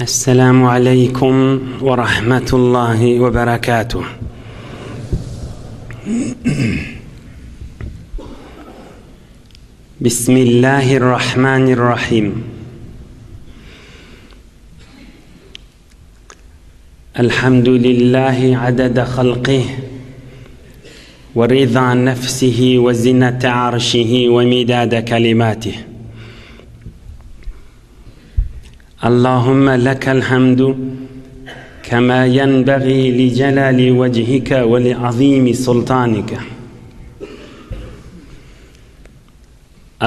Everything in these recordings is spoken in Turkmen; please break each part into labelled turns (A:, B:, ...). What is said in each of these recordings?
A: السلام عليكم ورحمة الله وبركاته. بسم الله الرحمن الرحيم. الحمد لله عدد خلقه ورضا نفسه وزنة عرشه ومداد كلماته. اللهم لك الحمد كما ينبغي لجلال وجهك ولعظيم سلطانك.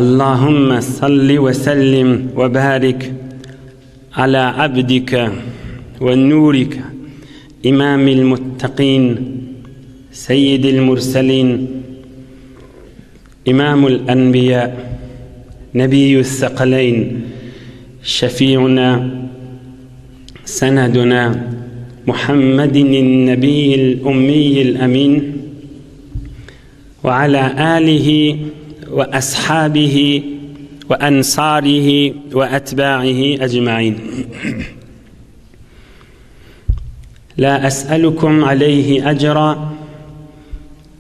A: اللهم صل وسلم وبارك على عبدك ونورك إمام المتقين سيد المرسلين إمام الأنبياء نبي الثقلين شفيعنا سندنا محمد النبي الأمي الأمين وعلى آله وأصحابه وأنصاره وأتباعه أجمعين. لا أسألكم عليه أجرا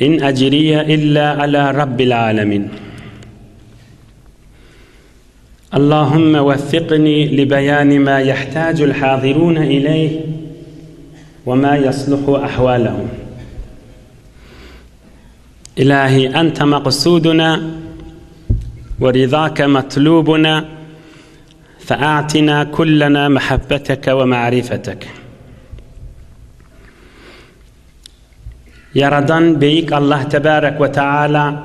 A: إن أجري إلا على رب العالمين. اللهم وفقني لبيان ما يحتاج الحاضرون إليه وما يصلح أحوالهم. إلهي أنت مقصودنا ورضاك مطلوبنا، فأعطنا كلنا محبتك ومعرفتك. Yaradan beyik Allah tebarek ve teala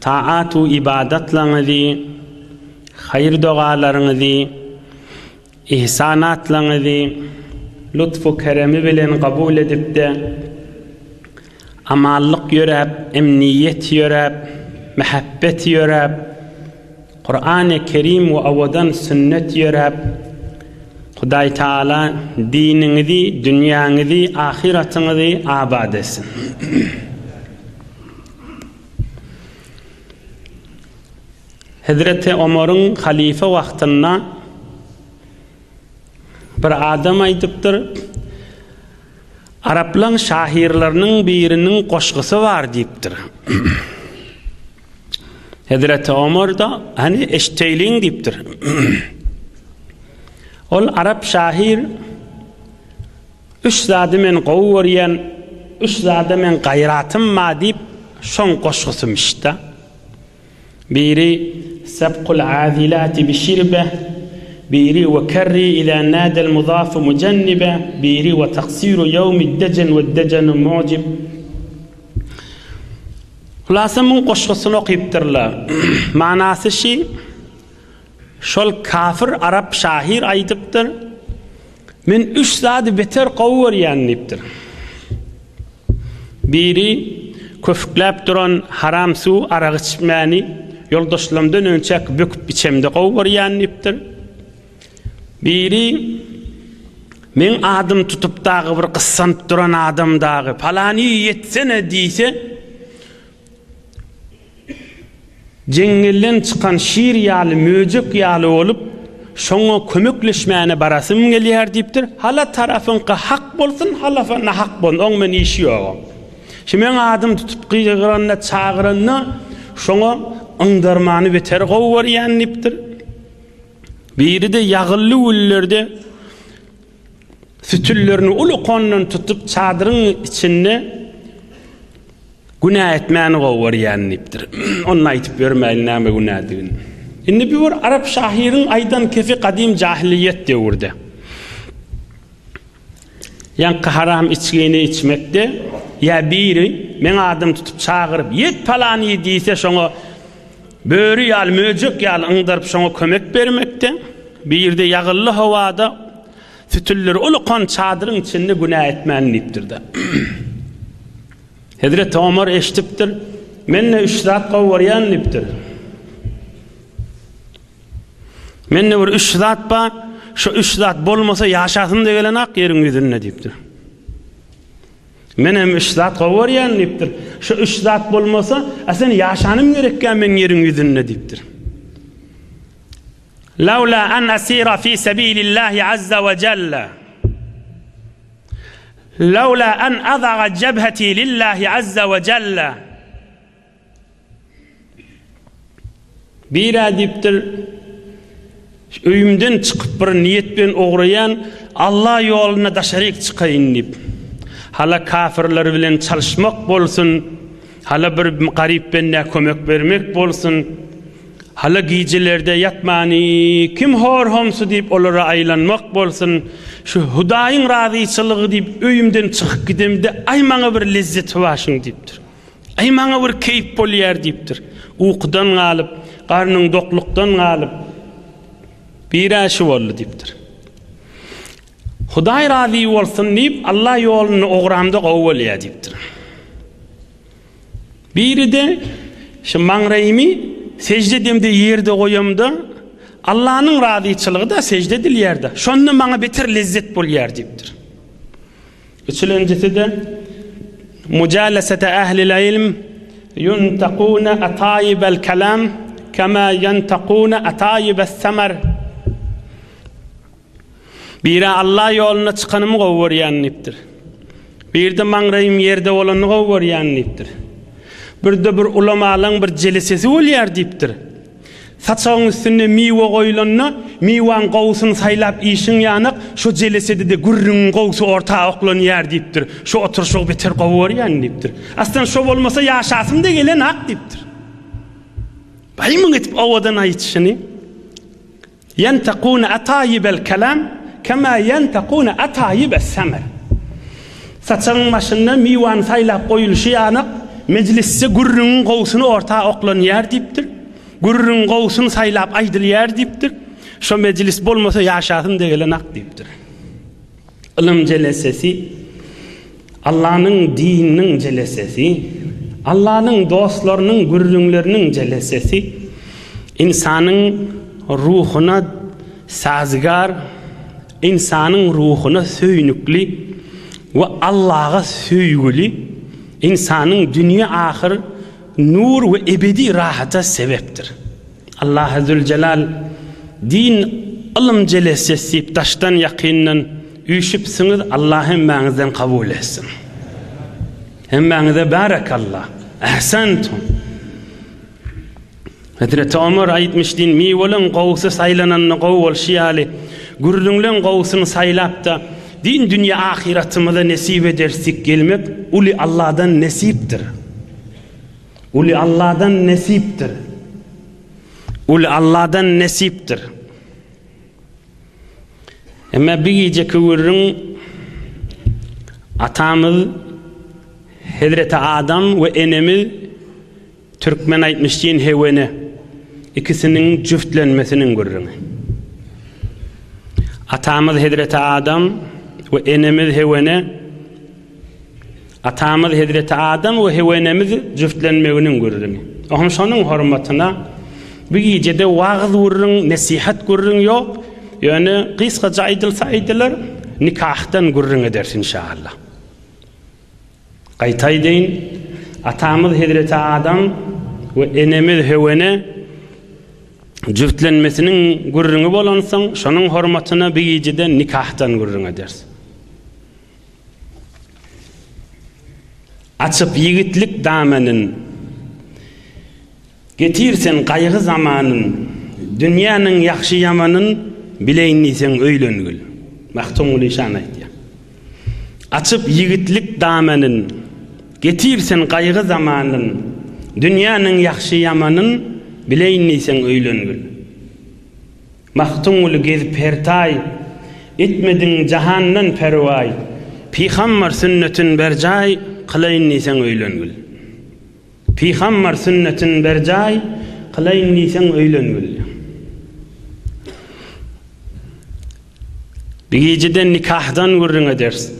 A: taatu ibadetlerinizi, hayır dualarınızı, ihsanatlarınızı lütfu keremi bilen kabul edip de amallık yörep, emniyet yörep, mehabbet yörep, Kur'an-ı Kerim ve avadan sünnet yörep, Huday Teala dininizi, dünyanızı, ahiretinizi abad etsin. Hazreti Ömer'in halife vaktinde bir adam aytıptır, Arapların şahirlerinin birinin koşkusu var deyiptir. Hazreti Ömer da hani eşteyliğin deyiptir. Ol Arap şahir üç zadimen qovuriyen, üç zadimen gayratım ma deyip şon koşkusumıştı. Biri sebqul azilati bişirbe, biri ve kerri ila nadel mudafu mucennibe, biri ve taksiru yevmi decen ve decenu mucib. Hulasımın koşkusunu okuyuptırlar. Manası şey, şol kafir Arap şahir aytıptır, men üç zadi beter qovuriyen deyiptir. Biri köfüklep duran haram su araq içmeni yoldaşlarımdan önçek büküp içemde qovuriyen deyiptir. Biri men adım tutup dağı bir qıssanıp duran adam dağı palani yetsene deyse Cengilden çıkan şiir yalı, müzik yalı olup şoňa kömekleşmäne barasym gelýär diýipdir. Hala tarafynka hak bolsun, hala hak bolsun, oň men işi ýok. Şemen adım tutup gıýgyranyna çağıranyna şoňa ıňdarmany beter gowurýan diýipdir. Biri de ýagylly ullerde sütüllerini ulu konundan tutup çadırın içinde günah etmeni gowurýan diýipdir. Onu aýtyp bermäli näme günah diýin. Indi bir Arap şahirin aydan kefi kadim cahiliyet devirde. Yankı haram içgeni içmekte, ya biri men adım tutup çağırıp yet palani diýse şoňa böri ýal, möjük ýal ıňdaryp şoňa kömek bermekte. Bir de ýagylly hawada sütülleri ulu kon çadyryň içinde günah etmeni diýipdir de. Hazreti Ömer eşitipdir, menne üç zat qowurýan diýipdir. Menne bir üç zat ba, şu üç zat bolmasa ýaşasyn degelen ak ýeriň ýüzünde diýipdir. Men hem üç zat qowurýan diýipdir. Şu üç zat bolmasa, sen ýaşanym gerekken men ýeriň ýüzünde diýipdir. لولا أن أسير في سبيل الله عز وجل لولا أن أضع جبهتي لله عز وجل bir adiptir öýümden çykyp bir niyet bilen ogurayan Allah ýoluna daşaryk çykayyn dip hala kafirler bilen çalışmak bolsun hala bir garip benne kömek bermek bolsun hala gijilerde yatmany kim hor homsu dip olara aylanmak bolsun şu Hudaýyň razyçylygy dip öýümden çykyp gidemde ay maňa bir lezzet başyň dipdir ay maňa bir keyip bolýar dipdir uykudan galyp garnyň doklukdan galyp bir aşy boldy dipdir Hudaý razy bolsun dip Allah ýoluny oguramda gowulýar dipdir biri de şu maňraýymy secde demde yerde goýamda Allah'ın razyçylygy da secde edilýärdi. Şonu maňa beter lezzet bolýar dipdir. Üçüncüsü de mujalasata ahlil ilm yuntaquna atayibal kalam kama yantaquna atayibas samar. Biri Allah ýoluna çykanymy gowurýan dipdir. Bir de maňraýym yerde bolany gowurýan dipdir. Bir de bir ulamalyň bir jelesesi bolýar dipdir. Saçagyň üstüne miwe goýulanna, miwan gowusyny saýlap işiň ýanyk, şu jelesede de gürrüň gowusy orta oklanýar dipdir. Şu oturşyk beter gowurýan dipdir. Aslan şu bolmasa ýaşasym da gelen hak dipdir. Baýmyň etip awadan aýtşyny yantaquna atayibal kalam kama yantaquna atayibas samar. Saçagyň başynda miwan saýlap goýulşy ýanyk meclisse gürrüň gowusyny orta oklanýar dipdir. Gürrüň gowusyny saýlap aýdylýar dipdir. Şo meclis bolmasa ýaşasym degelen hak dipdir. Ilm jelesesi Allah'ın dininiň jelesesi, Allah'ın dostlarynyň gürrüňleriniň jelesesi insanyň ruhuna sazgar, insanyň ruhuna söýnükli we Allah'a söýgüli insanyň dünýä ahir nur ve ebedi rahata sebeptir. Allah Azze Celal din ilm jelesesi taşdan yakynyň üýşipsiňiz Allah hemmäňizden kabul etsin. Hemmäňize barakallah. Ahsantum. Hazreti Ömer aýtmışdyn mi bolan gowsy saýlananyny gowulşýaly gürrüňlen gowusyny saýlapda din dünýä ahiratymyza nesip edersik gelmek uli Allah'dan nesipdir. Uli Allah'dan nesiptir. Uli Allah'dan nesiptir. Ama bir gece kıvırın atamız Hazreti Adam ve enemiz Türkmen aýtmışdyn hewene ikisinin jüftlenmesinin görürüň. Atamız Hazreti Adam ve enemiz hewene Atamız Hazreti Adam ve hewenemiz jüftlenmeginin görürüň. Oňa şonuň hormatyna bir gecede wagz görürüň, nasihat görürüň ýok. Ýöne kıskaca aýdylsa aýdylar, nikahdan görürüň eder inşallah. Gaýtaýdyn atamız Hazreti Adam ve enemiz hewene jüftlenmesinin görürüňi bolansaň, şonuň hormatyna bir gecede nikahdan görürüň edersin. Açıp yigitlik damanın getirsen gaýgy zamanın dünýäniň ýaxşy ýamanyn bileýinsen öýlengül. Mahtumul işan aýtdy. Açıp yigitlik damanın getirsen gaýgy zamanın dünýäniň ýaxşy ýamanyn bileýinsen öýlengül. Mahtumul gez pertay etmedin jahandan perway Peygamber sünnetin berjay kılayınlıysan öylengül. Peygamber sünnetin berjay kılayınlıysan öylengül. Bir geceden nikahdan görürüň edersin.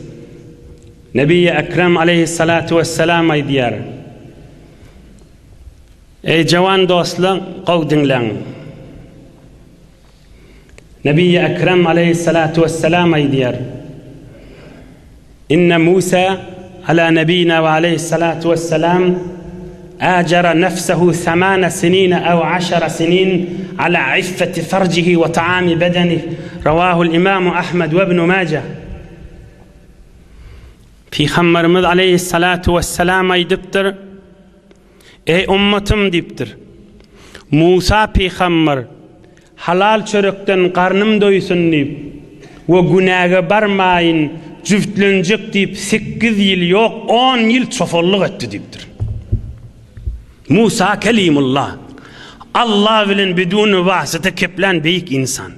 A: Nebi Ekrem aleyhissalatu vesselam aýdýar. Ey jawan dostlar, gow dinleň. Nebi Ekrem aleyhissalatu vesselam aýdýar. İnne Musa ala nebiyina ve aleyhissalatu vesselam آجر نفسه 8 سنين أو 10 سنين على عفة فرجه وطعام بدنه. رواه الإمام أحمد وابن ماجه. Peygamberimiz aleyhissalatu vesselam aýdypdyr: Ey ummatym diýipdir. Musa peygamber halal çörekden garnym doýsun diýip we günaga barmaýyn jüftlenjek diýip 8 ýyl ýok 10 ýyl çofallyk etdi diýipdir. Musa kelimullah. Allah bilen bidun vasıta keplen beýik insan.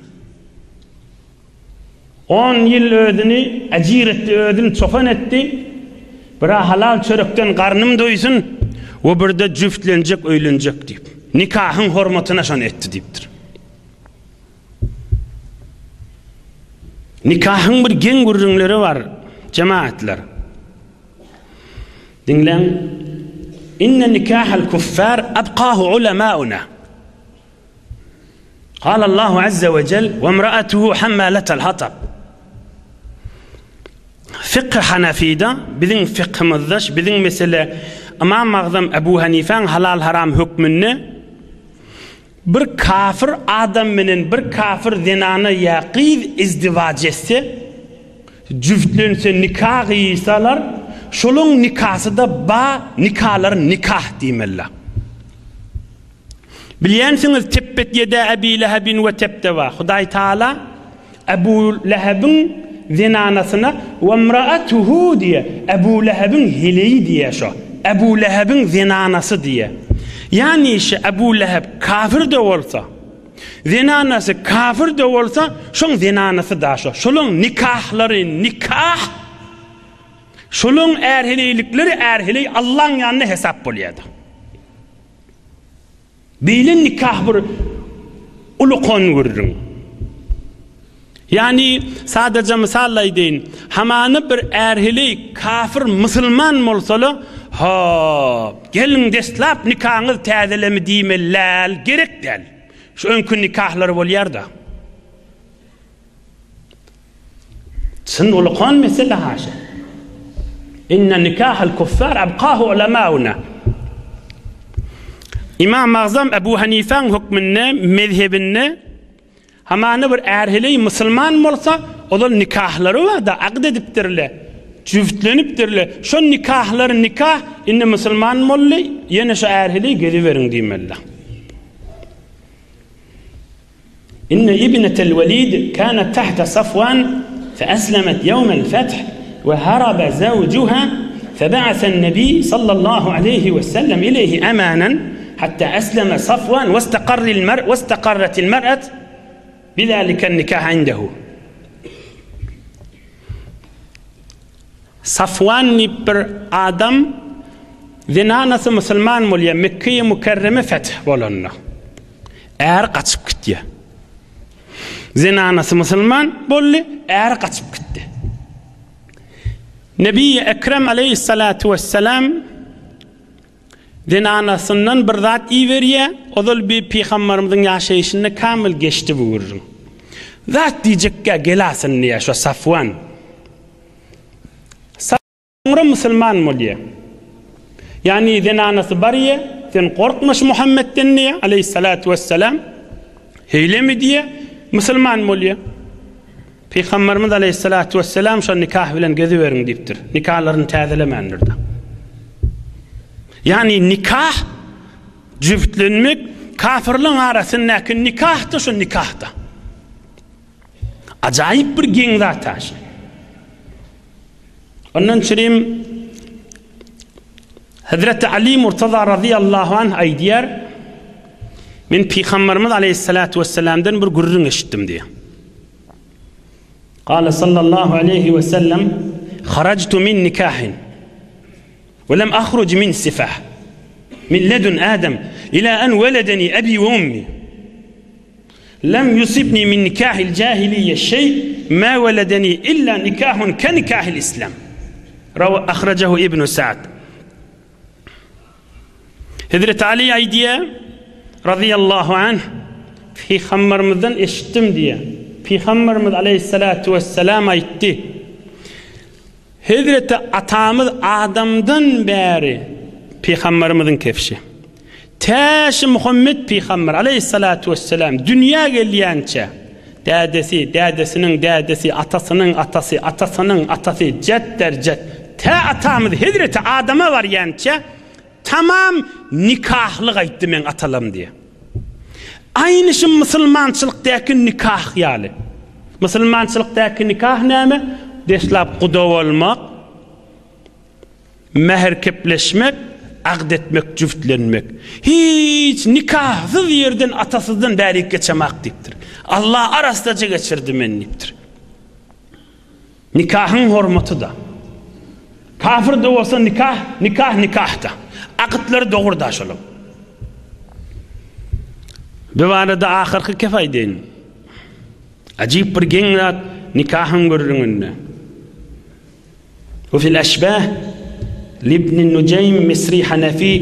A: 10 ýyl ödüni ajir etdi, ödün çofan etdi. Bira halal çörekden garnym doýsun we birde jüftlenjek, öýlenjek diýip. Nikahyň hormatyna şan etdi diýipdir. Nikahyň bir geň gürrüňleri bar, cemaatler. Dinlen. İnne nikahal kuffar abqahu ulemâuna. قال الله عز وجل وامرأته حمالة الحطب. Fiqh Hanafida bizim fiqhimizde bizim mesele İmam Azam Ebu Hanife'nin halal haram hükmünü bir kafir adam menen bir kafir zinana yaqid izdivac etse jüftlense nikah ýysalar şolun nikahsyda ba nikahlar nikah diýmeli. Bilýänsiňiz teppet ýede Ebi Lehebin we tepteva. Hudaý Taala Ebu Lehebin zinanasyna we imraatuhu diye Ebu Lehebin hileyi diye şo. Ebu Lehebin zinanasy diye. Yani işe Ebu Leheb kafir de olsa, zinanasy kafir de olsa, şoň zinanasy da şo. Şolun nikahlary nikah, şolun erhileylikleri erhiley Allah'ın yanına hesap bolýardy. Beýle nikah bir ulukon görürüň. Yani sadece misal aýdyn, hamany bir erhiley kafir musulman bolsalar, ha, gelin deslap nikahyňyz täzelemi diýmeler, gerek däl. Şu önkün nikahlary bolýarda. Sen ulukon mesele haşa. İnne nikahal kuffar abqahu ulemâuna. İmam Azam Ebu Hanife'nin hükmünde, mezhebinde hamany bir erhiley musulman bolsa, olal nikahları var da aqd edipdirler, jüftlenipdirler. Şo nikahlary nikah inne musulman bolly, ýene şo erhiley geliveriň diýmeler. İnne ibnetel Velid kanat tahta Safwan فأسلمت يوم الفتح وهرب زوجها فبعث النبي صلى الله عليه وسلم إليه أمانا حتى أسلم صفوان واستقرت المرأة بذلك النكاح عنده. Safwan bir adam zinanasy musulman bolýar, Mekke'ye mükerreme feth bolanna. Eğer kaçıp gitdi. Zinanasy musulman bolly, eğer kaçıp gitdi. Nebi Ekrem aleyhissalatu vesselam zinanasından bir zat iýberýär, odal bir peygamberimizin ýaşaýyşynda kamil geçdi buyurun. Zat diýjekkä gelasin diýär şo Safwan. Safwan musulman bolýar. Yani zinanasy barýa, sen korkmaş Muhammedden diýär aleyhissalatu vesselam. Heylemi diýär, musulman bolýar. Peygamberimiz aleyhissalatu vesselam şo nikah bilen geziberiň diýipdir. Nikahlaryny täzelemendir da. Yani nikah jüftlenmek kafirliň arasyndaky nikahda şu nikahda. Ajaýyp bir geň zat taşy. Ondan çirim Hazreti Ali Murtaza radıyallahu anh aýdýar, men Peygamberimiz aleyhissalatu vesselamdan bir gürrüň eşitdim diýär. قال صلى الله عليه وسلم خرجت من نكاح ولم أخرج من سفاح من لدن آدم إلى أن ولدني أبي وأمي لم يصبني من نكاح الجاهلية شيء ما ولدني إلا نكاح كنكاح الإسلام. أخرجه ابن سعد. Hazreti Ali aýdýar radıyallahu anh, Peygamberimizden eşitdim diýär. Peygamberimiz aleyhissalatu vesselam aýtdy: Hazreti atamız Adamdan beri Peygamberimizin kefşi. Taş Muhammed Peygamber aleyhissalatu vesselam dünya gelýänçe dadesinin dadesi, atasının atası, atasının atası, cet ta atamız Hazreti Adam'a var ýança tamam nikahlyk aýtdy men atalam diye. Aynı şu Müslümançılıktaki nikah ýaly. Müslümançılıktaki nikah näme? Deslap guda bolmak, meher kepleşmek, aqd etmek, jüftlenmek. Hiç nikahsız ýerden atasızdan bärik geçemek dipdir. Allah arasdaca geçirdi men dipdir. Nikahın hormaty da. Kafir de olsa nikahda. Aqdlary dogry daşalım. Bu arada ahirki kefaýdeň. Ajib bir geňrat nikahın görüňünde. وفي الأشباه لابن النجيم مصري حنفي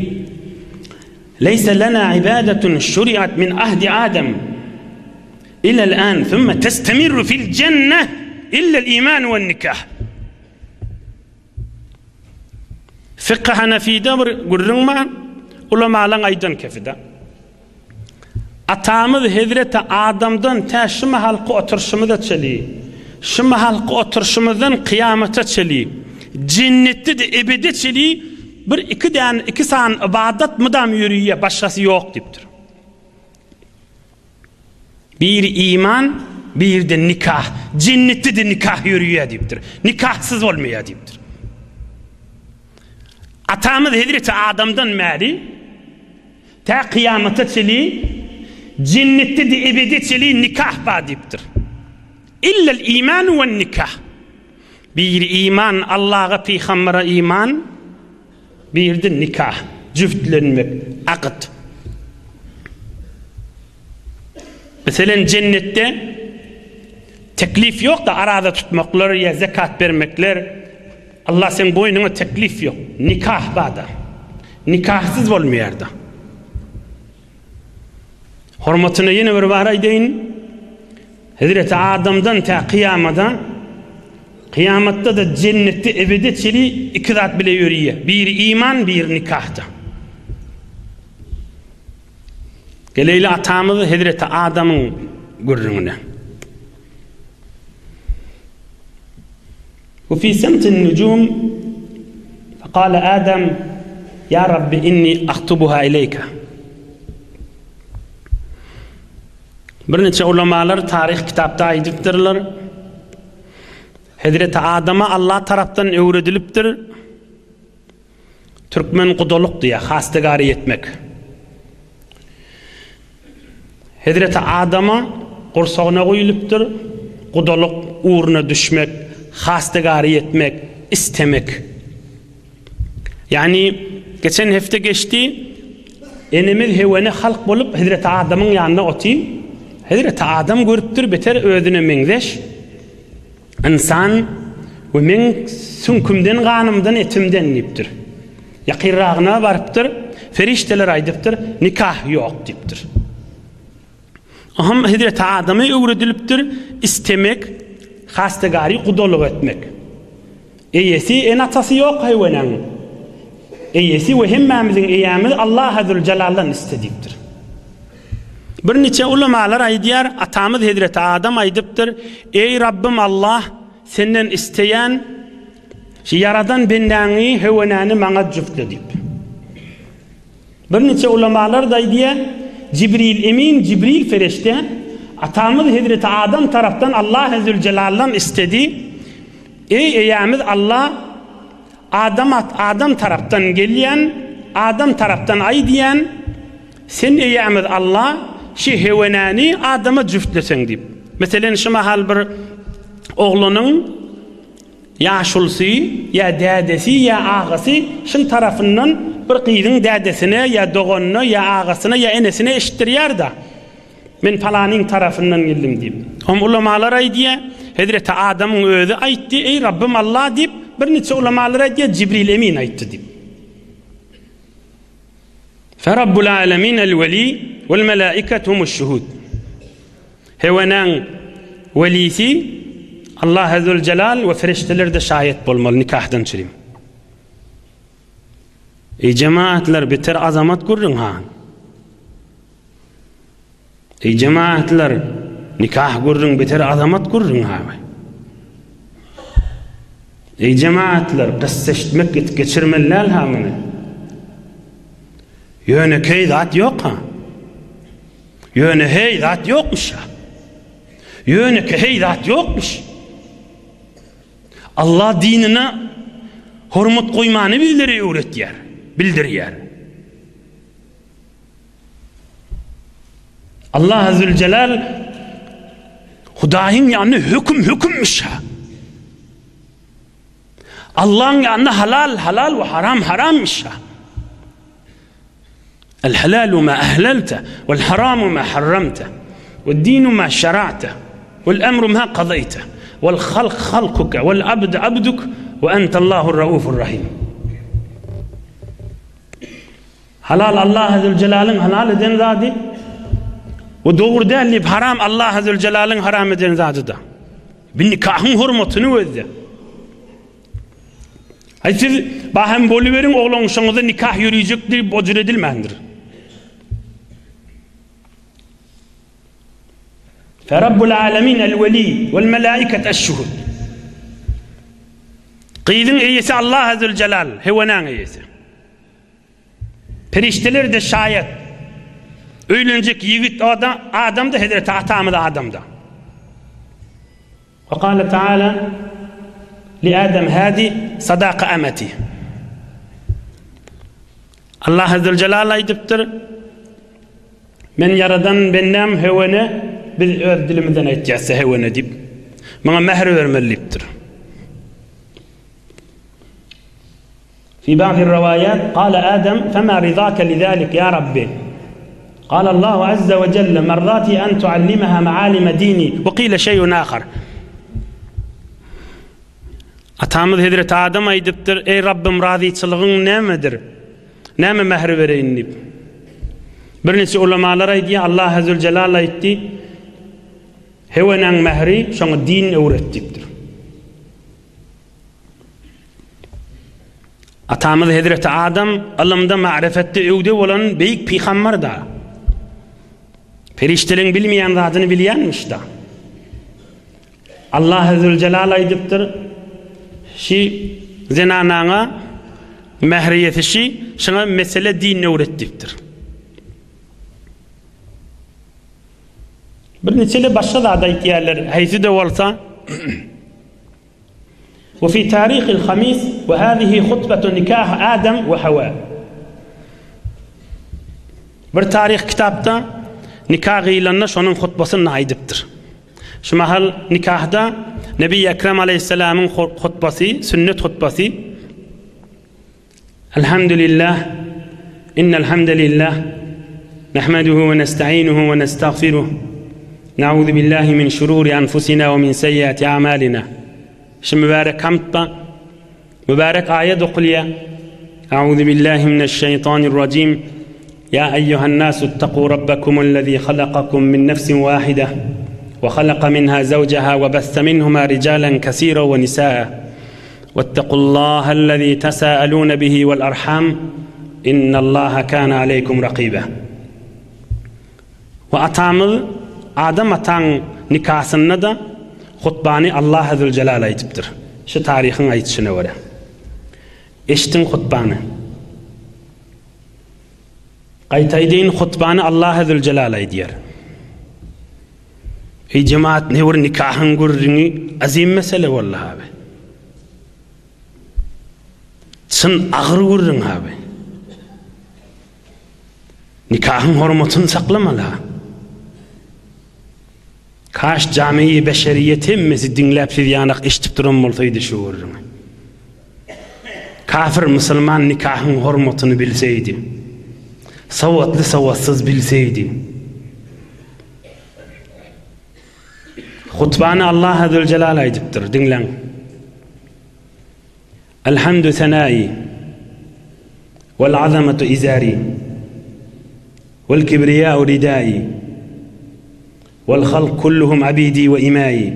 A: ليس لنا عبادة شرعت من عهد آدم إلى الآن ثم تستمر في الجنة إلا الإيمان والنكاح. فقه حنفي دبر قررما ulamalar aydan kefide. Atamız Hazreti Adam'dan ta şu halka oturuşumuzda çeli. Şu halka oturuşumuzdan kıyamete çeli. Cennette de ebede çeli. Bir iki san ibadet mudam yürüye başkası yok diptir. Bir iman, bir de nikah. Cennette de nikah yürüye diptir. Nikahsız olmaya diptir. Atamız Hazreti Adam'dan meri ta kıyamete çeli. Cennette de ebedi çeli nikah badiptir. İllel iman ve nikah. Bir iman, Allah'a, Peygamber'e iman, bir de nikah, cüftlenmek, aqd. Mesela cennette teklif yok da arada tutmaklar ya zekat vermekler. Allah sen boynuna teklif yok. Nikah bada. Nikahsız olmuyor da. Hormatına yine bir varay deyin. Hazreti Adam'dan ta kıyamatta da cennette ebede çeli iki zat bile yürüye. Bir iman, bir nikahta. Geleyle atamızı Hazreti Adam'ın gurruna. وفي سمت النجوم فقال آدم يا رب إني أخطبها إليك. Bir neçe ulamalar tarih kitapta aydıktırlar. Hazreti Adam'a Allah taraftan öğretiliptir. Türkmen kudoluk diye hastegari etmek. Hazreti Adam'a kursağına koyuluptur. Kudoluk uğruna düşmek, hastegari etmek, istemek. Yani geçen hafta geçti. Enemiz hevene halk bolup Hazreti Adam'ın yanına otayım. Hazreti Adam görüptür beter ödüne mengdeş. İnsan ve men sünkümden ganımdan etimden niptir. Yakirrağına varıptır. Ferişteler aydıptır. Nikah yok diptir. Aham Hazreti Adam'a öğretiliptir. İstemek, hastegari kudoluk etmek. Eyesi en atası yok hayvanan. Eyesi ve hemmamizin eyyamı Allah Azze ve Celle'den istediktir. Bir neçe ulamalar aydiyar atamız Hazreti Adam aydıptır. Ey Rabbim Allah senden isteyen yaradan bendani hevenani bana cüftle deyip. Bir neçe ulamalar da aydiyar Cibril emin, Cibril ferişte atamız Hazreti Adam taraftan Allah Azze ve Celle'den istedi. Ey eyyamiz Allah Adam taraftan geliyen, Adam taraftan aydiyen sen eyyamiz Allah hevenani Adam'a cüftlesen deyip. Mesela şu mahal bir oğlunun ya şulsi, ya dadesi, ya ağası şun tarafından bir kıydın dadesine, ya doğununa, ya ağasına, ya enesine eşittiriyar da. Men falanin tarafından geldim deyip. Hem ulamalar aydiye, Hazreti Adam'ın özü aytti, ey Rabbim Allah deyip, bir neçe ulamalar aydiye Cibril emin aytti deyip. فَرَبُّ الْعَالَمِينَ الْوَلِي وَالْمَلَائِكَةُ هُمُ الشُّهُودُ. Hevenan velisi Allah Azze ve Celal ve ferişteler de şahit bolmalı nikahdan çürüm. Ey cemaatler beter azamat görün ha. Ey cemaatler nikah görün beter azamat görün ha. Ey cemaatler kısseştmek geçirmeler ha mını. Yöne key zat yok ha. Yöne hey zat yokmuş ha. Yöne hey zat yokmuş. Allah dinine hürmet koymanı bildiriyor. Allah Azze Celal Hudayın yanı hükümmüş ha. Allah'ın yanı halal ve harammış ha. الحلال ما أهللته والحرام ما حرمته والدين ما شرعته والأمر ما قضيته والخلق خلقك والعبد عبدك وأنت الله الرؤوف الرحيم. Halal Allah Azze Celal'ın halal eden zadı ve doğru değil haram Allah Azze Celal'ın haram eden zadı da. Bir nikahın hürmetini verdi. Hayır siz bahem boluverin oğlun şonuza nikah yürüyecektir, bocur edilmendir. Ferabbul alemin el-veli vel melaiket eş-şuhud. Qeydin eyesi Allah Azze Celal, hevenan eyesi. Perişteler de şayet öylenecek yiğit adam da Hazreti Atamı da adam da. Ve kâle Teala li Adem hadi sadaka ameti. Allah Azze Celal aydıptır. Men yaradan bennem hevene biz öz dilimizden aytjasa hevene dip bana mehr vermeliptir. في بعض الروايات قال آدم فما رضاك لذلك يا ربي قال الله عز وجل مرضاتي أن تعلمها معالم ديني وقيل شيء آخر. Atamız Hazreti Adem aydıptır ey Rabbim razıçılığın nemedir? Neme mehr vereyim dip. Bir nesi ulamalar aydı Allah Azze Celal aytti hevenan mehri şoňa din öwretdipdir. Atamız Hazreti Adem alımda ma'rifette öwde bolan beýik peýgamber da. Periştelerin bilmeýän zadyny bilýänmiş da. Allah Azze Celal aydypdyr şi zenanaňa mehri ýetişi şoňa mesele din öwretdipdir. Bir neçeli başka da adaytiyalar haysi de olsa وفي تاريخ الخميس وهذه خطبة نكاح آدم وحواء. Bir tarih kitapta nikah ilanına şonun hutbasını aydıptır. Şu mahal nikahda Nebi Ekrem Aleyhisselam'ın hutbası, sünnet hutbası. Elhamdülillah, innel hamdelillah, nehmeduhu ve nesta'inuhu ve nestağfiruh. Na'udhu billahi min şururi anfusina ve min seyyiati a'malina. Şu mübarek hamdda mübarek ayet okuya. A'udhu billahi mineşşeytanirracim. Ya eyyuhan nasu ittaqu rabbakumul-lezî halaqakum min nefsin vâhide ve halaqa minhâ zawjaha ve bassa minhumâ ricâlen kesîran ve nisâ'a. Vettaqullâhellezî tesâelûne bihi vel arham. İnnallâhe kâne aleykum rakîbâ. Ve atamız Adam atan nikahsında da hutbani Allah Azze Celal aytıptır. Şu tarihin aytışına göre. Eştin hutbani. Qaytaydiğin hutbani Allah Azze Celal aytıyor. Ey cemaat ne var nikahın gurrini azim mesele vallahi abi. Sen ağır gurrin abi. Nikahın hürmetini saklamalı. Kaş cami-i beşeriyet hemmesi dinlep yanak iştip duran bolsaydı şu görürüm. Kafir Müslüman nikahın hürmetini bilseydi, savatlı savatsız bilseydi, hutbanı Allah Azze Celal aydıptır, dinlen. Elhamdü senai, vel azametu izari, vel kibriyâ'u ridâi, والخلق كلهم عبيدي وإمائي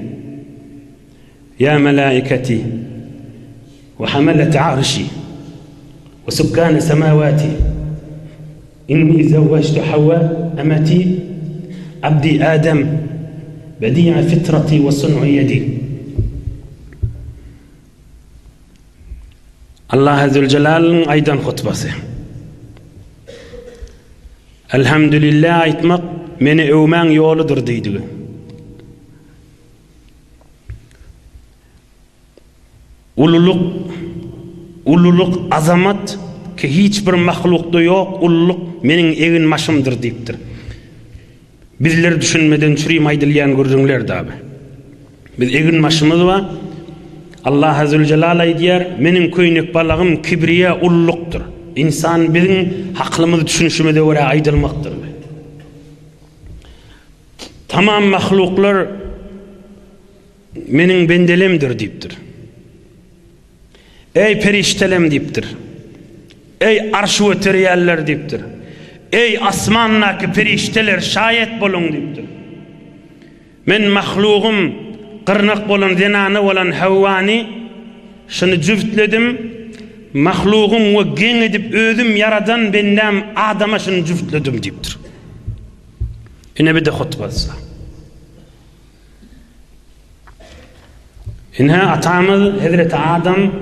A: يا ملائكتي وحملة عرشي وسكان سماواتي إني زوجت حواء أمتي عبدي آدم بديع فطرتي وصنع يدي. Allah Zülcelal'ın aydan hutbası. Elhamdülillah aytmak meni övmen yoludur deydi. Ululuk, azamat ki hiçbir mahlukta yok, ululuk menin evin maşımdır deyiptir. Bizler düşünmeden çürüyüm aydılyan gördüңler de abi. Biz evin maşımız var. Allah Azze ve Celle aydiyer, menin köynük balağım kibriye ululuktur. İnsan bizim haklımızı düşünüşümede oraya aydılmaktır. Tamam mahluklar menin bendelemdir deyiptir. Ey periştelem deyiptir. Ey arş ve teriyaller deyiptir. Ey asmannaki perişteler şayet bolun deyiptir. Men mahluğum qırnaq bolan zenanı olan Havvani şunu cüftledim. Mahluğum ve gen edip özüm yaradan bendem adama şunu cüftledim deyiptir. Yine bir de hutbası. İnha atamız Hazreti Adam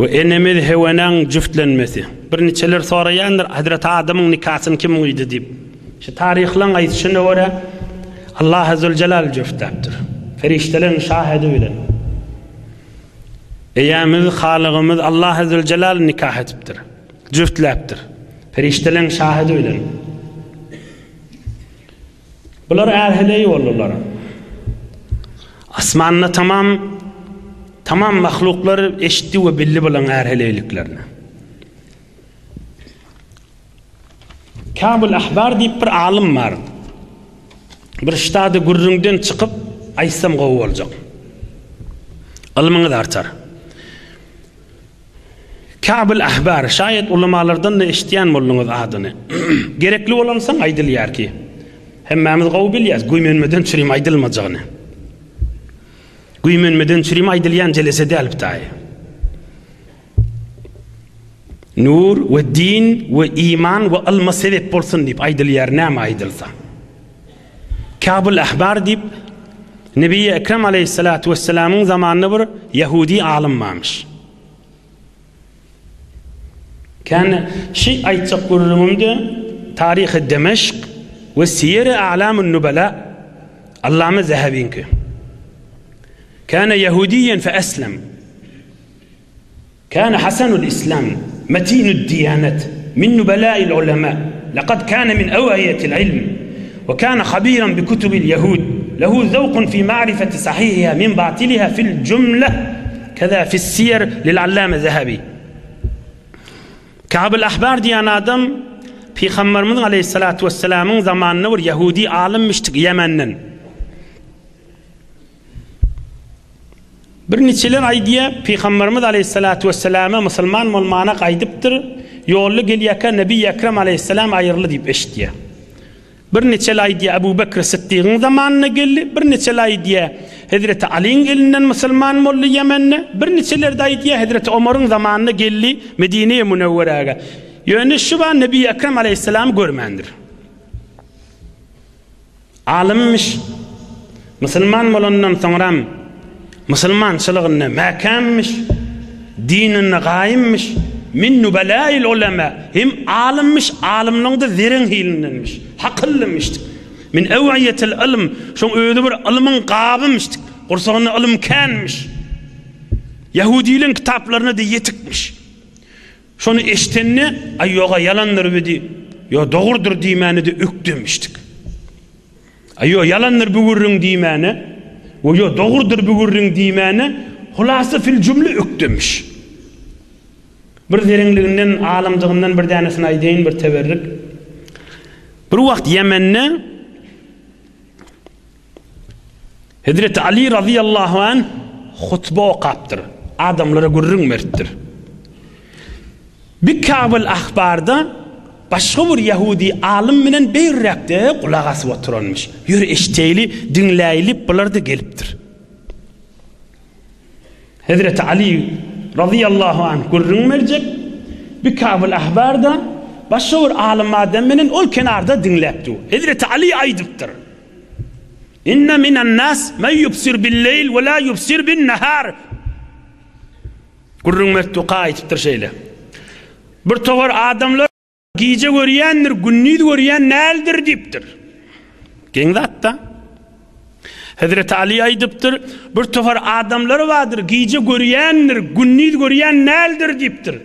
A: ve enemiz Havvanın cüftlenmesi. Bir neçeler sonra yandır Hazreti Adam'ın nikahını kim uydu deyip. Şu tarihlan aytışını oraya Allah Azze ve Celal cüftaptır. Feriştelerin şahidi bilen. Eyyamiz, Halıgımız Allah Azze ve Celal nikah etiptir. Cüftlaptır. Feriştelerin şahidi bilen. Bunlar erheleyi olurlar. Asmanına tamam mahlukları eşitti ve belli bulan erheleyliklerini. Kâb-ül Ahbar deyip bir alim var. Bir ştadı gürrüngden çıkıp aysam qovu olacak. Ilmını da artar. Kâb-ül Ahbar şayet ulamalardan da eşitiyen bolunuz adını. Gerekli olansan aydıl yer ki. Hemmemiz qovu bilyaz. Güymenmeden çürüyüm aydılmacağını. Güymenmeden çürüyüm aydılyan celesede alptayı. Nur ve din ve iman ve alma sebep bolsun deyip aydıl yer neyme aydılsa. Kâb-ül Ahbar deyip Nebi-i Ekrem Aleyhissalatu vesselam'ın zamanında bir Yahudi alim varmış. Kan şey aytsak görürümde Tarih-i Demeşk ve Siyer-i A'lam-ı Nubala Allame Zehebi'nki. كان يهوديا فأسلم. كان حسن الإسلام متين الديانة من نبلاء العلماء لقد كان من أوعية العلم وكان خبيرا بكتب اليهود له ذوق في معرفة صحيحها من باطلها في الجملة كذا في السير للعلامة الذهبي. Kâb-ül Ahbar diyen adam Peygamberimiz Aleyhissalatu vesselam'ın zamanında bir Yahudi alimmiştik Yemen'den. Bir neçeler aydiye Peygamberimiz Aleyhissalatu vesselam'a Müslüman olmana qaydıptır. Yollu geliyaka Nebi Ekrem Aleyhisselam ayırlı deyip eştiye. Bir neçeler aydiye Ebu Bekir Sıddık'ın zamanına geldi. Bir neçeler aydiye Hazreti Ali'nin elinden Müslüman oldu Yemen'ne. Bir neçeler aydiye Hazreti Ömer'in zamanına geldi Medine'ye Münevvere'ye. Yani şu an Nebi Ekrem Aleyhisselam görmendir. Alimmiş. Müslüman olandan sonra Müslümançılığına makammış, dinine gayimmiş, min nubalail ulema, hem alimmiş, alimliğin de zerin hilindenmiş, hakıllımıştık. Min ev'iyetil ilm, şun öyle bir ilmin qabımıştık, kursağına ilim kanmış. Yahudiliğin kitaplarına da yetikmiş. Şunu eştenine, ay yoga yalandır dedi, yo doğrudur diymeni de öktürmüştük. Ay yo yalandır bugürün diymeni, o yo doğrudur bugürün diymeni, hulası fil cümle öktürmüş. Bir derinliğinden, alimdiğinden bir tanesine aydeyin bir teberrik. Bir vakt Yemen'ne Hazreti Ali radıyallahu anh hutba okaptır. Adamlara gürrün merttir. Bir Kâb-ül Ahbar'da başka bir Yahudi alim menen beyrrekte kulağası oturanmış. Yürü eşteyli, dinleyilip bunlar da geliptir. Hazreti Ali radıyallahu anh gürrün mercek, bir Ka'bul Ahbar da başga bir alim adam menen ol kenarda dinläpdi. Hazreti Ali aýdypdyr. İnne minen nas men yubsir bil-leyl we la yubsir bin-nahar. Gurrun mertuqa aýdypdyr şeýle. Bir togar adamlar gije görýändir, günnüz görýän näldir diýipdir. Geň zatda. Hazreti Ali aýdypdyr, bir togar adamlar bardyr, gije görýändir, günnüz görýän näldir diýipdir.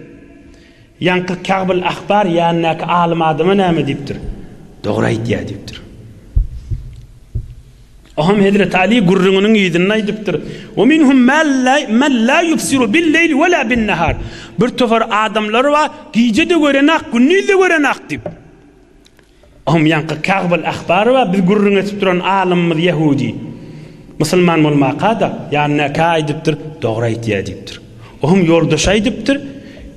A: Yankı Ka'bul Ahbar ýanyňky alim adama näme diýipdir? Dogry aýtýar diýipdir. Aham Hazreti Ali gurrunyň ýydyny aýdypdyr. "Wa minhum man la yubsiru bil-leyl we la bin-nahar." Bir togar adamlar var, gije de görenak, günnüz de görenak diýip. Aham yankı Ka'bul Ahbar we biz gurruny etip duran alimmiz Yahudi. Musulman bolmaqada ýanyňky aýdypdyr, dogry aýtýar diýipdir. Aham ýoldaş aýdypdyr.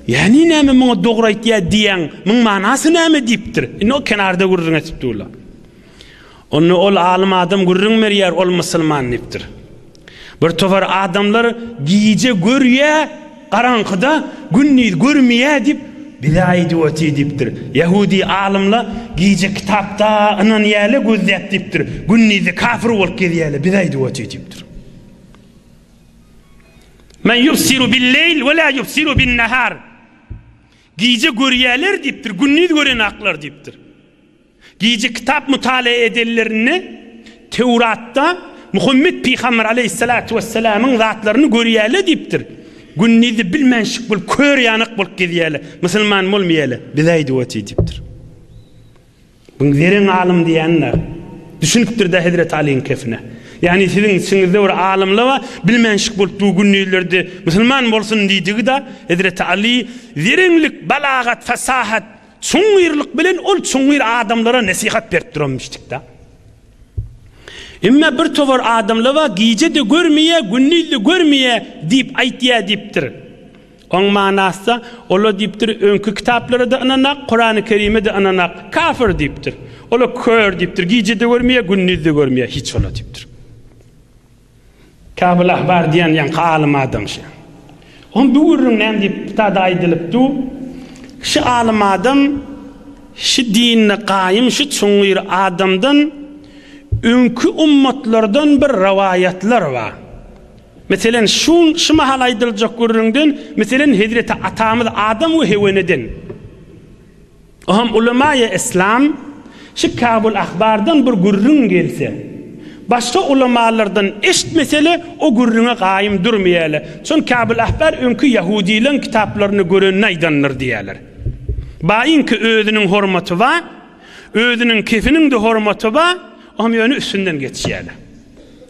A: Yani näme muňa dogry aýtýar diýen, muň manasy näme diýipdir? O kenarda gurrun etipdi ular. Onu ol alim adam gurrun merýär, ol musulman diýipdir. Bir tovar adamlar gije görýär, garanqyda günnüz görmeýär diýip bidaýdy öti diýipdir. Yahudi alimler gije kitapda anan ýaly gözläp diýipdir. Günnüzi kafir bolup gelýärler, bidaýdy öti diýipdir. Men yubsiru bil-leyl we la yubsiru bin-nahar. Gije görýärler diýipdir, günnüz görenaklar diýipdir. Gije kitap mutala edenlerini Tevratda Muhammed Peygamber aleyhissalatu vesselam'ın zatlaryny görýärler diýipdir. Günnüzi bilmenşik bol kör ýanyk bolup gelýärler. Musulman bolmaýarlar. Bidaýdy öti diýipdir. Buň zeriň alim diýenler düşünipdir de Hazreti Ali'nin kefine. Yani sizin içinizde bir alimler var, bilmenşik bolup günnüzlerde musulman bolsun diýdigi da Hazreti Ali zerinlik, balagat, fasahat, çoňyrlyk bilen ol çoňyr adamlara nasihat berip duranmışdyk da. Emma bir tovar adamlar var, gije de görmeýär, günnüz de görmeýär diýip aýtýar diýipdir. Oň manasy ola diýipdir, öňkü kitaplara da ananak, Kur'an-ı Kerim'e de ananak, kafir diýipdir. Ola kör diýipdir, gije de görmeýär, günnüz de görmeýär, hiç ola diýipdir. Ka'bul Ahbar diýen ýa alim adam şe. On bu gurrun näme diýip tada aýdylypdy? Şu alim adam şu dinne qaýym, şu çoňyr adamdan öňkü ummatlardan bir rawayatlar var. Meselen şu mahal aýdyljak gurrundan, meselen Hazreti atamyz Adam we Heweneden. Aham ulema-i İslam şu Ka'bul Ahbardan bir gurrun gelse, başka ulemalardan eşitmesele o gurruna qaýym durmaýarlar. Şon Ka'bul Ahbar öňkü Yahudilerin kitaplaryny gören aýdanlar diýerler. Baýynki özüniň hormaty var, özüniň kefiniň de hormaty var, ama ýöne üstünden geçýärler.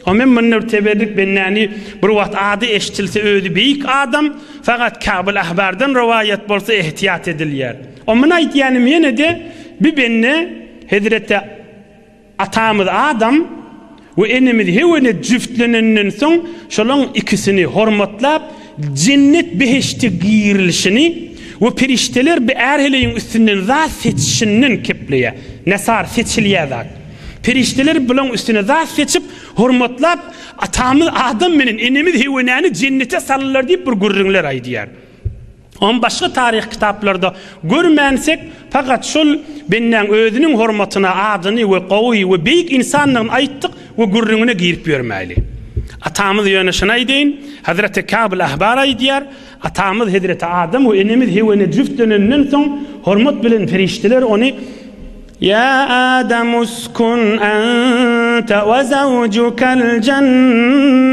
A: Ama men teberrik bennäni bir wagt ady eşitilse özü beýik adam, fakat Ka'bul Ahbardan rawayat bolsa ehtiyat edilýär. Ama aýtýanym ýene de bir benne Hazreti atamyz Adam we enimiz hewene jüftleninden soň şolaň ikisini hormatlap cennet beheşte girilişini we perişteler bir erheleýin üstünden zat seçişinden kepleýär. Nesar seçilýär zat. Perişteler bilen üstüne zat seçip hormatlap atamyz Adam menen enimiz hewenäni cennete sallar diýip bir gurrunlar aýdýar. On başga tarih kitaplarda görmensek, fakat şol benden özüniň hormatyna adyny we gowy we beýik insanlaryň aýtdyk we gurrununa girip ýörmäli. Atamyz ýöne şuna aýdyn, Hazreti Ka'bul Ahbar aýdýar, atamyz Hazreti Adam we enimiz hewene jüftleninden soň hormat bilen ferişteler ony "Ya Adam uskun anta ve zawjukal cennah."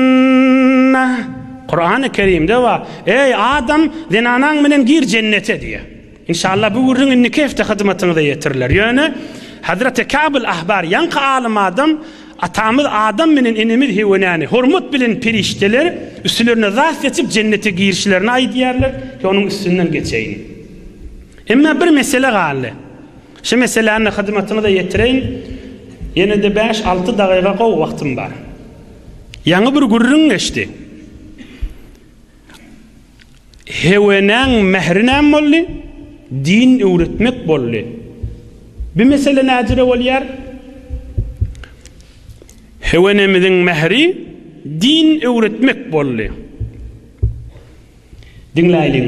A: Kur'an-ı Kerim'de var. Ey Adam, zenanan menen gir cennete diye. İnşallah bu gurrun nikefte hyzmatyny da ýetirler. Ýöne Hazreti Ka'bul Ahbar ýanky alim adam, atamyz Adam menen enimiz hewenäni hormat bilen perişteler üstlerine zat seçip cennete girişlerini aýdýarlar ki onun üstünden geçeýin. Emma bir mesele galy. Şu meseleni hyzmatyny da ýetireýin. Ýene de 5-6 dagyga gowy wagtym bar. Ýaňy bir gurrun geçdi. Hewenen mehrinen bolly, din öwretmek bolly. Bir mesele näjire bolýar? Hewenemizin mehri din öwretmek bolly. Dinläýin.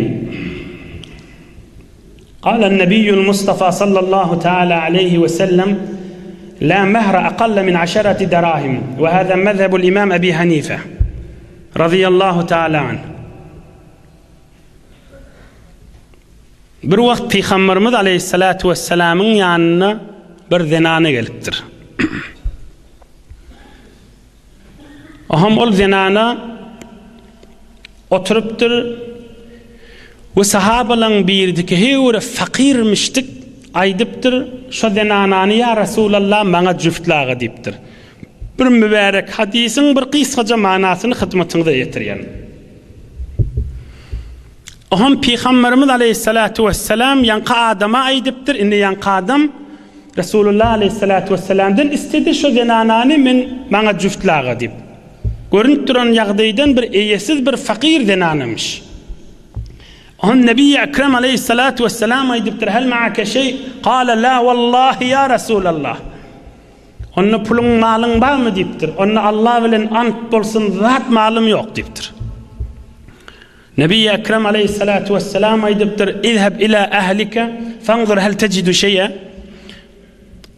A: قال النبي المصطفى صلى الله تعالى عليه وسلم لا مهر أقل من 10 دراهم وهذا مذهب الإمام أبي حنيفة رضي الله تعالى عنه. Bir wagt Peygamberimiz aleyhissalatu vesselam'ın yanına bir zenane gelipdir. Aham ol zenana oturupdur ve sahabalan birdiki hewre fakirmiştik aydıptır şu zenananı ya Resulallah bana cüftlağı deyiptir. Bir mübarek hadisin bir kısaca manasını hizmetinize yetiryen. Aham Peygamberimiz aleyhissalatu vesselam yanka adama aydıptır. Indi yanka adam Resulullah aleyhissalatu vesselam'dan istedi şu zenananı bana cüftlağı deyip. Görünüp duran yağdaydan bir eyesiz bir fakir zenanamış. Aham Nebi Ekrem aleyhissalatu vesselam aydıptır. Hel ma'ake şey? Kale la vallahi ya Resulallah. Onun pulun malın var mı deyiptir. Onun Allah bilen ant bolsun zat malım yok deyiptir. Nebi Ekrem aleyhissalatu vesselam aydıptır. İzheb ila ahlike fanzur hel tecidu şeye.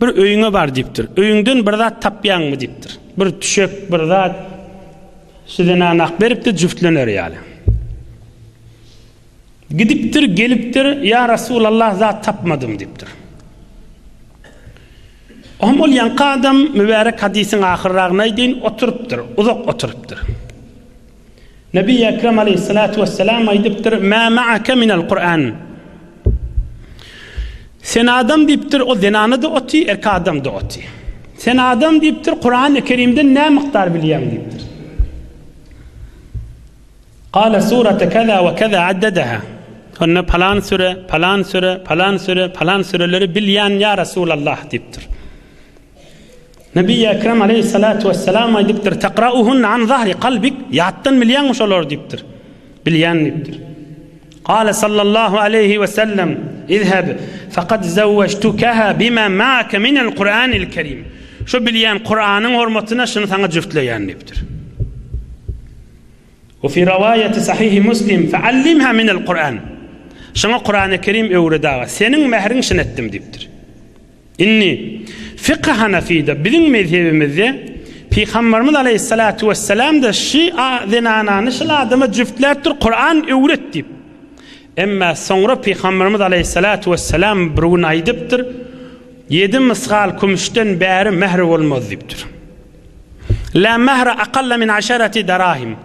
A: Bir öyüne var deyiptir. Öyünden bir zat tapyan mı deyiptir. Bir tüşek bir zat sizden anak beriptir cüftlenir yani. Gidiptir geliptir ya Resulallah zat tapmadım deyiptir. Ol yanka adam mübarek hadisin ahirrağına deyin oturuptur, uzak oturuptur. Nebi Ekrem aleyhissalatu vesselam aydıptır, ma ma'ake minel Kur'an. Sen adam deyiptir, o zenanı da oti, erka adam da oti. Sen adam deyiptir, Kur'an-ı Kerim'de ne miktar biliyem deyiptir. Kale surete keza ve keza addedeha. Onunla falan süre, falan süre, falan süre, falan süreleri bilyen ya Resulallah deyiptir. Nebi Ekrem aleyhissalatu vesselam aydıptır. Tekra'uhun an zahri kalbik. Yattan milyanmış olur deyiptir. Bilyen deyiptir. Kale sallallahu aleyhi ve sellem İzheb fekad zevveçtukaha bima ma'ake minel Kur'anil kerim. Şu bilyen Kur'an'ın hormatına şunu sana cüftleyen deyiptir. Ve fi rivayeti sahih Müslim feallimha minel Kur'an. Şuna Kur'an-ı Kerim öğredi. Senin mehrin şun ettim deyiptir. İnni fıkıh Hanefi'de bizim mezhebimizde Peygamberimiz aleyhissalatu vesselam da şi zenananı şi adama cüftlerdir Kur'an öğret deyip. Ama sonra Peygamberimiz aleyhissalatu vesselam bir gün aydıptır. 7 misgal kumuştan beri mehr olmaz deyiptir. La mehre akalla min 10 darahim.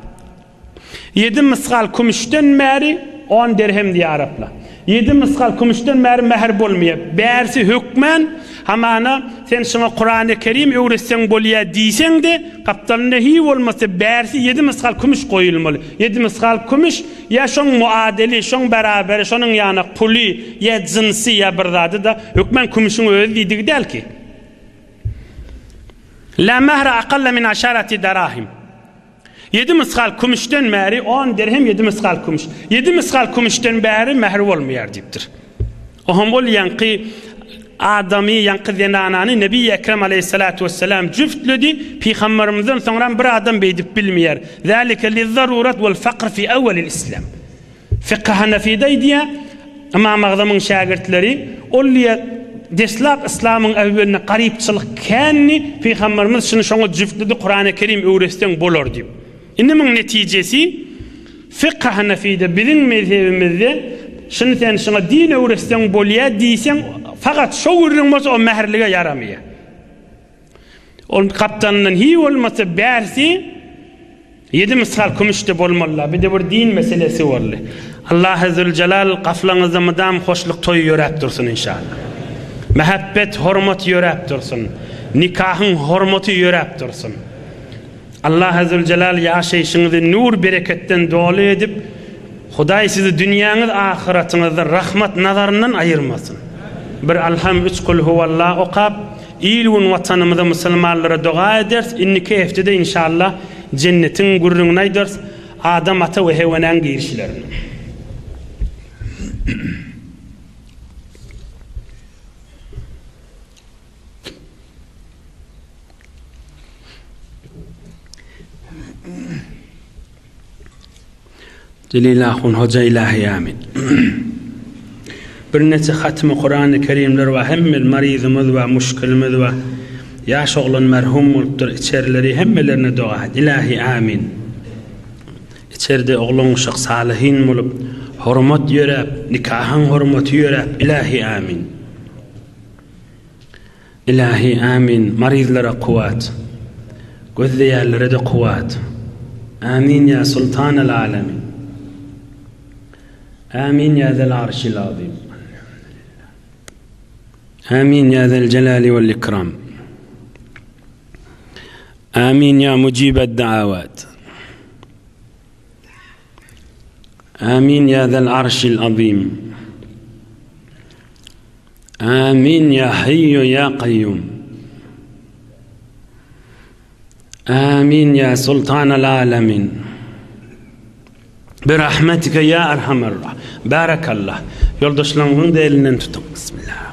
A: 7 misgal kumuştan beri 10 dirhem diye Araplar. 7 misgal kumuştan beri meher bolmaya. Bersi hükmen hamana sen şuna Kur'an-ı Kerim öğretsen bolya diysen de kaptanına hiç olmasa bersi 7 misgal kumuş koyulmalı. 7 misgal kumuş ya şon muadili, şon beraber, şonun yana puli ya cinsi ya birdadı da hükmen kumuşun özü deydik del ki. La mehre akalla min 10 darahim. 7 misgal kumuştan meri 10 dirhem 7 misgal kumuş. 7 misgal kumuştan beri mehr olmayar deyiptir. Oham ol yankı adamı yankı zenananı Nebi Ekrem aleyhissalatu vesselam cüftledi. Peygamberimizden sonra bir adam beydip bilmeyer. Zalike lizarurat vel fakr fi evvelil İslam. Fıkıh Hanefi'deydi ya ama mağdamın şagirtleri olliye deslap İslam'ın evveline garipçılık kenni Peygamberimiz şunu şonu cüftledi Kur'an-ı Kerim öğretsen bolor deyip. İnnemin neticesi fıkıh Hanefi'de bizim mezhebimizde şunu sen şuna din öğretsen bolya diysen fakat şu ürünmez o meherliğe yaramıyor. Onun kaptanının hiç olmasa bersi 7 misal kumuşta bolmalı. Bir de bir din meselesi var. Allah Azze Celal kaflanızda mıdam hoşluk toyu yörep dursun inşallah. Mehabbet, hormat yörep dursun. Nikahın hormatı yörep dursun. Allah Azze Celal yaşayışınızı nur bereketten dolu edip Huday sizi dünyanız ahiretinizi rahmet nazarından ayırmasın. Bir alham 3 kul huvallah okap İlun vatanımızda Müslümanlara dua ederiz. İnniki heftede inşallah cennetin gurruna ederiz. Adam ata ve heyvanan girişlerini. Celilahun hoca ilahi amin. bir neçe hatmy Kur'an-ı Kerimler we hemmel maryzymyz we müşkilimiz we ýaş oglan merhum bolupdyr. İçerileri hemmelerine dua et. İlahi amin. İçeride oglan uşak salihin bolup hormat ýörep, nikahın hormaty ýörep. İlahi amin. İlahi amin. Maryzlara kuwat. Gözleýärlere de kuwat. Amin ya sultanal alamin. Amin ya zel arşil azim. Amin ya zel celali vel ikram. Amin ya mucibed da'avat. Amin ya zel arşil azim. Amin ya hayyu ya qayyum. Amin ya sultanal alamin. Birahmetike ya erhamer rahim. Barakallah. Yoldaşlarımın da elinden tutun. Bismillah.